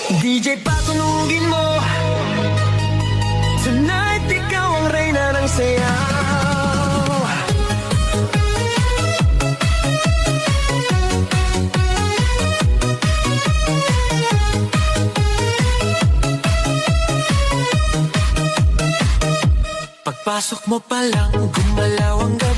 DJ patunugin mo, tonight ikaw ang reyna ng sayaw. Pagpasok mo pa lang, gumalaw ang gabi.